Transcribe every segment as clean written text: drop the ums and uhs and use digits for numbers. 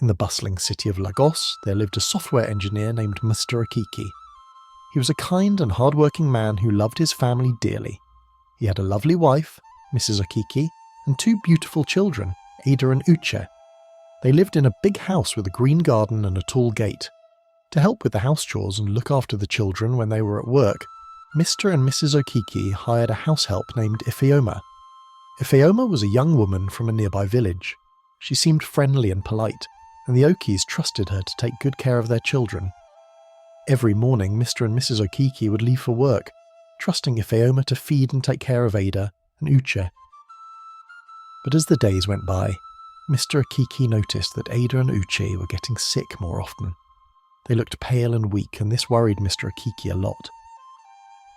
In the bustling city of Lagos, there lived a software engineer named Mr. Okeke. He was a kind and hard-working man who loved his family dearly. He had a lovely wife, Mrs. Okeke, and two beautiful children, Ada and Uche. They lived in a big house with a green garden and a tall gate. To help with the house chores and look after the children when they were at work, Mr. and Mrs. Okeke hired a house help named Ifeoma. Ifeoma was a young woman from a nearby village. She seemed friendly and polite, and the Okes trusted her to take good care of their children. Every morning, Mr. and Mrs. Okeke would leave for work, trusting Ifeoma to feed and take care of Ada and Uche. But as the days went by, Mr. Okeke noticed that Ada and Uche were getting sick more often. They looked pale and weak, and this worried Mr. Okeke a lot.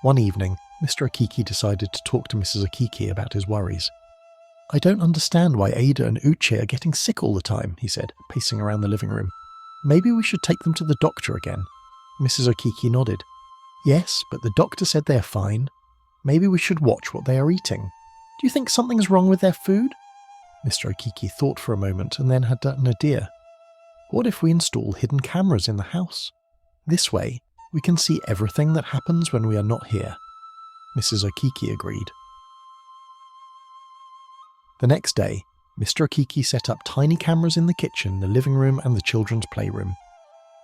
One evening, Mr. Okeke decided to talk to Mrs. Okeke about his worries. "I don't understand why Ada and Uche are getting sick all the time," he said, pacing around the living room. "Maybe we should take them to the doctor again." Mrs. Okeke nodded. "Yes, but the doctor said they're fine. Maybe we should watch what they are eating. Do you think something's wrong with their food?" Mr. Okeke thought for a moment and then had an idea. "What if we install hidden cameras in the house? This way, we can see everything that happens when we are not here." Mrs. Okeke agreed. The next day, Mr. Okeke set up tiny cameras in the kitchen, the living room, and the children's playroom.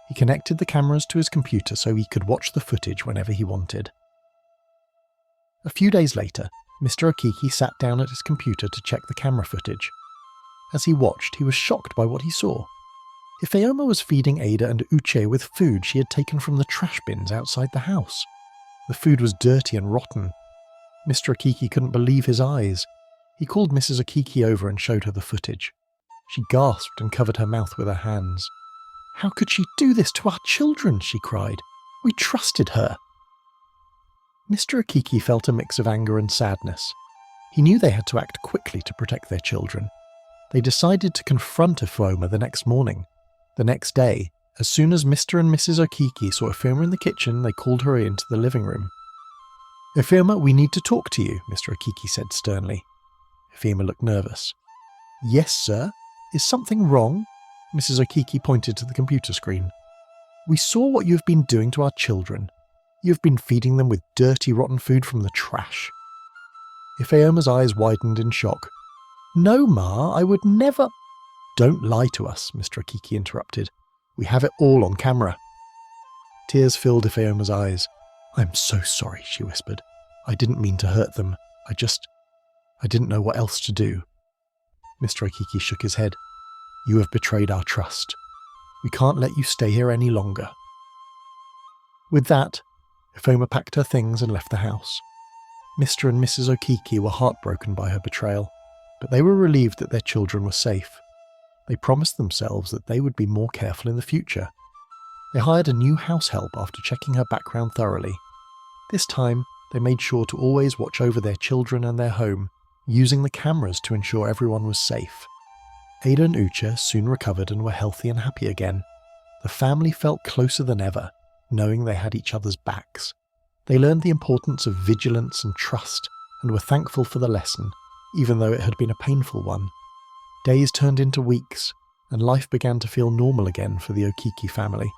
He connected the cameras to his computer so he could watch the footage whenever he wanted. A few days later, Mr. Okeke sat down at his computer to check the camera footage. As he watched, he was shocked by what he saw. Ifeoma was feeding Ada and Uche with food she had taken from the trash bins outside the house. The food was dirty and rotten. Mr. Okeke couldn't believe his eyes. He called Mrs. Okeke over and showed her the footage. She gasped and covered her mouth with her hands. "How could she do this to our children?" she cried. "We trusted her." Mr. Okeke felt a mix of anger and sadness. He knew they had to act quickly to protect their children. They decided to confront Ifeoma the next morning. The next day, as soon as Mr. and Mrs. Okeke saw Ifeoma in the kitchen, they called her into the living room. "Ifeoma, we need to talk to you," Mr. Okeke said sternly. Ifeoma looked nervous. "Yes, sir. Is something wrong?" Mrs. Okeke pointed to the computer screen. "We saw what you have been doing to our children. You have been feeding them with dirty, rotten food from the trash." Ifeoma's eyes widened in shock. "No, Ma, I would never—" "Don't lie to us," Mr. Okeke interrupted. "We have it all on camera." Tears filled Ifeoma's eyes. "I'm so sorry," she whispered. "I didn't mean to hurt them. I didn't know what else to do." Mr. Okeke shook his head. "You have betrayed our trust. We can't let you stay here any longer." With that, Ifeoma packed her things and left the house. Mr. and Mrs. Okeke were heartbroken by her betrayal, but they were relieved that their children were safe. They promised themselves that they would be more careful in the future. They hired a new house help after checking her background thoroughly. This time, they made sure to always watch over their children and their home, using the cameras to ensure everyone was safe. Ada and Uche soon recovered and were healthy and happy again. The family felt closer than ever, knowing they had each other's backs. They learned the importance of vigilance and trust, and were thankful for the lesson, even though it had been a painful one. Days turned into weeks, and life began to feel normal again for the Okeke family.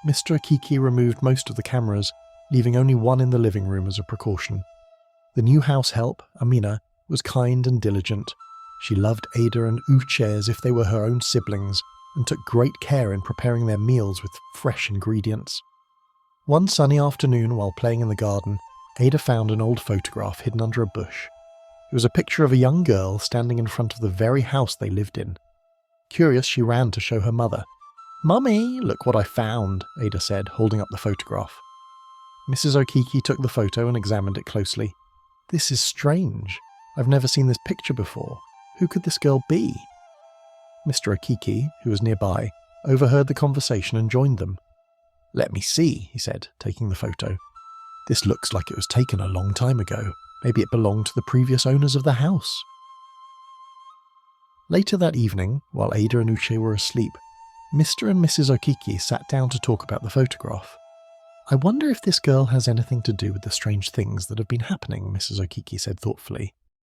Mr. Okeke removed most of the cameras, leaving only one in the living room as a precaution. The new house help, Amina, was kind and diligent. She loved Ada and Uche as if they were her own siblings, and took great care in preparing their meals with fresh ingredients. One sunny afternoon, while playing in the garden, Ada found an old photograph hidden under a bush. It was a picture of a young girl standing in front of the very house they lived in. Curious, she ran to show her mother. "Mummy, look what I found," Ada said, holding up the photograph. Mrs. Okeke took the photo and examined it closely. "This is strange. I've never seen this picture before. Who could this girl be?" Mr. Okeke, who was nearby, overheard the conversation and joined them. "Let me see," he said, taking the photo. "This looks like it was taken a long time ago. Maybe it belonged to the previous owners of the house." Later that evening, while Ada and Uche were asleep, Mr. and Mrs. Okeke sat down to talk about the photograph. "I wonder if this girl has anything to do with the strange things that have been happening," Mrs. Okeke said thoughtfully.